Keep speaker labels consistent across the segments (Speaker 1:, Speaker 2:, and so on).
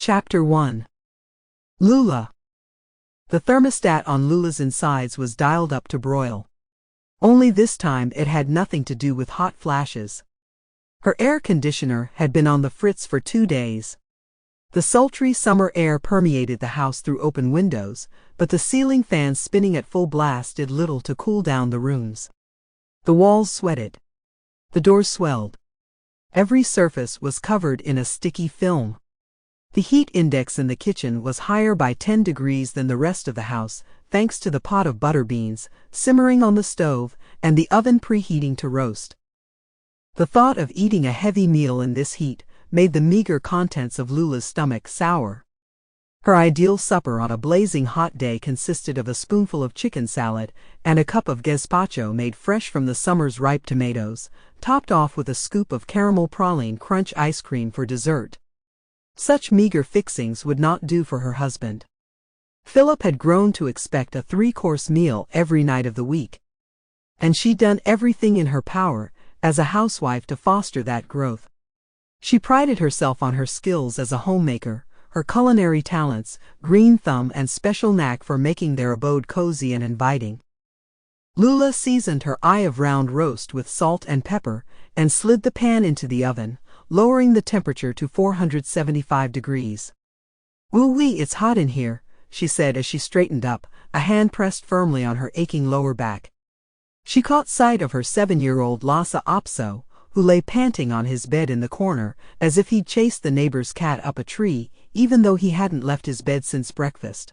Speaker 1: Chapter 1. Lula. The thermostat on Lula's insides was dialed up to broil. Only this time it had nothing to do with hot flashes. Her air conditioner had been on the fritz for 2 days. The sultry summer air permeated the house through open windows, but the ceiling fan spinning at full blast did little to cool down the rooms. The walls sweated. The doors swelled. Every surface was covered in a sticky film. The heat index in the kitchen was higher by 10 degrees than the rest of the house, thanks to the pot of butter beans simmering on the stove and the oven preheating to roast. The thought of eating a heavy meal in this heat made the meager contents of Lula's stomach sour. Her ideal supper on a blazing hot day consisted of a spoonful of chicken salad and a cup of gazpacho made fresh from the summer's ripe tomatoes, topped off with a scoop of caramel praline crunch ice cream for dessert. Such meager fixings would not do for her husband. Philip had grown to expect a 3-course meal every night of the week. And she'd done everything in her power as a housewife to foster that growth. She prided herself on her skills as a homemaker, her culinary talents, green thumb and special knack for making their abode cozy and inviting. Lula seasoned her eye of round roast with salt and pepper and slid the pan into the oven, lowering the temperature to 475 degrees. "Ooh-wee, it's hot in here," she said as she straightened up, a hand pressed firmly on her aching lower back. She caught sight of her 7-year-old Lhasa Apso, who lay panting on his bed in the corner, as if he'd chased the neighbor's cat up a tree, even though he hadn't left his bed since breakfast.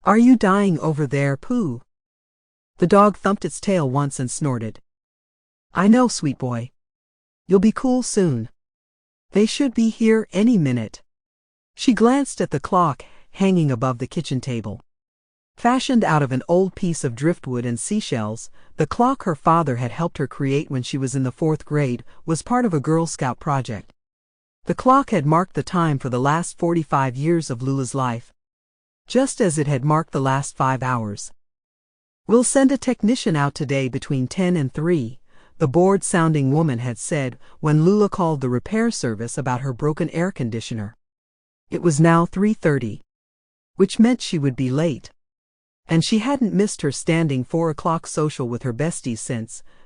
Speaker 1: "Are you dying over there, Pooh?" The dog thumped its tail once and snorted. "I know, sweet boy. You'll be cool soon. They should be here any minute." She glanced at the clock hanging above the kitchen table. Fashioned out of an old piece of driftwood and seashells, the clock her father had helped her create when she was in the 4th grade was part of a Girl Scout project. The clock had marked the time for the last 45 years of Lula's life, just as it had marked the last 5 hours. "We'll send a technician out today between 10 and 3, the bored-sounding woman had said when Lula called the repair service about her broken air conditioner. It was now 3:30, which meant she would be late. And she hadn't missed her standing 4 o'clock social with her besties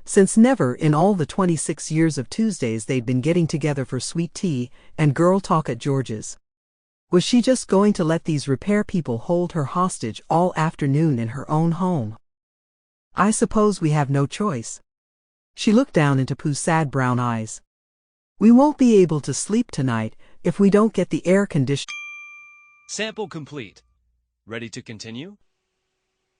Speaker 1: since never in all the 26 years of Tuesdays they'd been getting together for sweet tea and girl talk at George's. Was she just going to let these repair people hold her hostage all afternoon in her own home? "I suppose we have no choice." She looked down into Pooh's sad brown eyes. "We won't be able to sleep tonight if we don't get the air conditioner."
Speaker 2: Sample complete. Ready to continue?